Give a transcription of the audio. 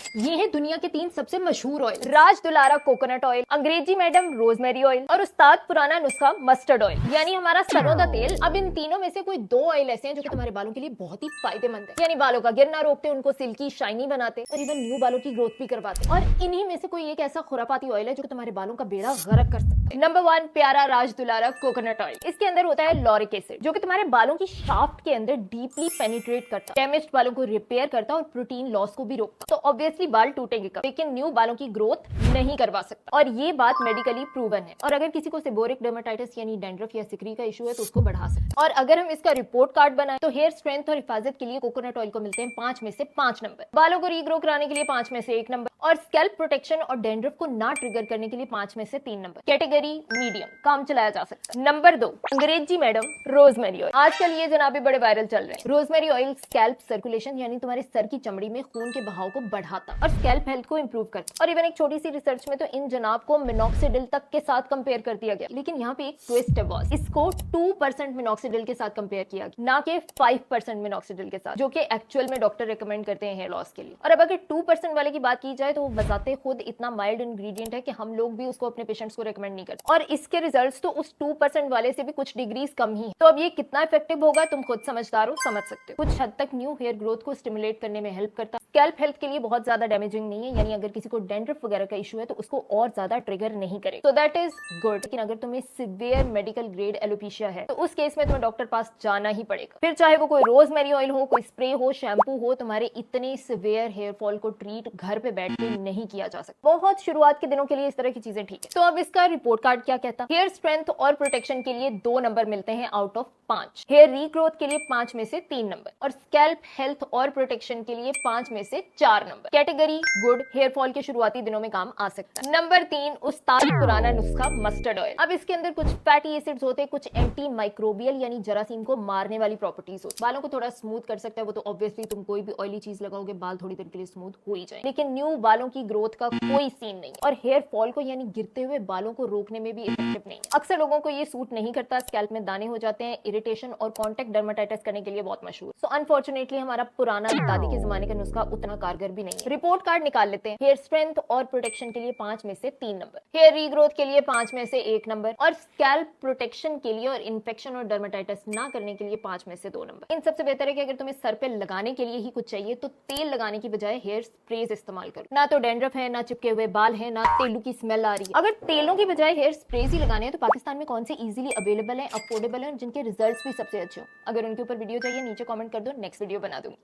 ये है दुनिया के 3 सबसे मशहूर ऑयल, राज दुलारा कोकोनट ऑयल, अंग्रेजी मैडम रोजमेरी ऑयल और उस्ताद पुराना नुस्खा मस्टर्ड ऑयल यानी हमारा सरसों का तेल। अब इन तीनों में से कोई 2 ऑयल ऐसे हैं जो कि तुम्हारे बालों के लिए बहुत ही फायदेमंद है, यानी बालों का गिरना रोकते, उनको सिल्की शाइनी बनाते और इवन न्यू बालों की ग्रोथ भी करवाते। और इन्हीं में से कोई एक ऐसा खुरापाती ऑयल है जो कि तुम्हारे बालों का बेड़ा गर्क कर सकता है। नंबर 1 प्यारा राज दुलारा कोकोनट ऑयल। इसके अंदर होता है लॉरिक एसिड जो कि तुम्हारे बालों की शाफ्ट के अंदर डीपली पेनिट्रेट करता है, डैमेज्ड बालों को रिपेयर करता है और प्रोटीन लॉस को भी रोकता। तो ऑब्वियसली बाल टूटेंगे कब, लेकिन न्यू बालों की ग्रोथ नहीं करवा सकता और ये बात मेडिकली प्रूवन है। और अगर किसी को सेबोरिक डर्मेटाइटिस यानी डैंड्रफ या सिकरी का इशू है तो उसको बढ़ा सकता है। और अगर हम इसका रिपोर्ट कार्ड बनाए तो हेयर स्ट्रेंथ और हिफाजत के लिए कोकोनट ऑयल को मिलते हैं 5 में से 5 नंबर, बालों को रीग्रो कराने के लिए 5 में से 1 नंबर और स्कैल्प प्रोटेक्शन और डैंड्रफ को ना ट्रिगर करने के लिए 5 में से 3 नंबर। कैटेगरी मीडियम, काम चलाया जा सकता है। नंबर 2 अंग्रेजी मैडम रोजमेरी ऑयल। आजकल ये जनाबे बड़े वायरल चल रहे हैं। रोजमेरी ऑयल स्कैल्प सर्कुलेशन यानी तुम्हारे सर की चमड़ी में खून के बहाव को बढ़ाता और स्कैल्प हेल्थ को इंप्रूव करता। और इवन एक छोटी सी रिसर्च में तो इन जनाब को मिनॉक्सिडिल तक के साथ कंपेयर कर दिया गया, लेकिन यहाँ पे एक ट्विस्ट है बॉस, इसको 2% मिनॉक्सिडिल के साथ कंपेयर किया गया, ना कि 5% मिनॉक्सिडिल के साथ, जो कि एक्चुअल में डॉक्टर रिकमेंड करते हैं हेयर लॉस के लिए। और अब अगर 2% वाले की बात की जाए तो वो बजाते खुद इतना माइल्ड इंग्रेडिएंट है कि हम लोग भी उसको अपने पेशेंट्स को रिकमेंड नहीं करते और इसके रिजल्ट्स तो उस 2% वाले से भी कुछ डिग्रीज कम ही है। तो अब ये कितना इफेक्टिव होगा तुम खुद समझदार हो, समझ सकते हो। कुछ हद तक न्यू हेयर ग्रोथ को स्टिमुलेट करने में हेल्प करता है, स्कैल्प हेल्थ के लिए बहुत ज्यादा डैमेजिंग नहीं है, यानी अगर किसी को डैंड्रफ वगैरह का इशू है तो उसको और ज्यादा ट्रिगर नहीं करे, तो दैट इज गुड। लेकिन अगर तुम्हें सिवियर मेडिकल ग्रेड एलोपेशिया है तो उस केस में तुम्हें डॉक्टर पास जाना ही पड़ेगा, फिर चाहे वो कोई रोजमेरी ऑयल हो, कोई स्प्रे हो, शैम्पू हो, तुम्हारे इतने सिवियर हेयर फॉल को ट्रीट घर पे बैठ के नहीं किया जा सकता। बहुत शुरुआत के दिनों के लिए इस तरह की चीजें ठीक है। तो अब इसका रिपोर्ट कार्ड क्या कहता है? हेयर स्ट्रेंथ और प्रोटेक्शन के लिए 2 नंबर मिलते हैं आउट ऑफ 5, हेयर रीग्रोथ के लिए 5 में से 3 नंबर और स्कैल्प हेल्थ और प्रोटेक्शन के लिए 5 में से 4 नंबर। कैटेगरी गुड, हेयर फॉल के शुरुआती दिनों में काम आ सकता है। नंबर 3 उस्ताद पुराना नुस्खा मस्टर्ड ऑयल। अब इसके अंदर कुछ फैटी एसिड्स होते हैं, कुछ एंटी माइक्रोबियल यानी जरासीम को मारने वाली प्रॉपर्टीज होती है, बालों को थोड़ा स्मूथ कर सकता है। वो तो ऑब्वियसली तुम कोई भी ऑयली चीज लगाओगे बाल थोड़ी देर के लिए स्मूथ हो ही जाए, लेकिन न्यू बालों की ग्रोथ का कोई सीन नहीं और हेयर फॉल को यानी गिरते हुए बालों को रोकने में भी इफेक्टिव नहीं है। अक्सर लोगों को ये सूट नहीं करता, स्कैल्प में दाने हो जाते हैं, इरिटेशन और कॉन्टैक्ट डर्मेटाइटिस करने के लिए बहुत मशहूर। सो अनफॉर्चुनेटली हमारा पुराना दादी के जमाने का नुस्खा उतना कारगर भी नहीं है। रिपोर्ट कार्ड निकाल लेते हैं। हेयर स्ट्रेंथ और प्रोटेक्शन के लिए 5 में से 3 नंबर, हेयर रीग्रोथ के लिए 5 में से 1 नंबर और स्कैल्प प्रोटेक्शन के लिए और इन्फेक्शन और डर्मेटाइटिस ना करने के लिए 5 में से 2 नंबर। इन सबसे बेहतर है कि अगर तुम्हें सर पे लगाने के लिए ही कुछ चाहिए तो तेल लगाने की बजाय हेयर स्प्रेज इस्तेमाल करो। ना तो डैंड्रफ है, ना चिपके हुए बाल है, ना तेलू की स्मेल आ रही है। अगर तेलों की बजाय हेयर स्प्रेज ही लगाने हैं तो पाकिस्तान में कौन से इजीली अवेलेबल है, अफोर्डेबल है और जिनके रिजल्ट्स भी सबसे अच्छे हो? अगर उनके ऊपर वीडियो चाहिए नीचे कमेंट कर दो, नेक्स्ट वीडियो बना दूंगी।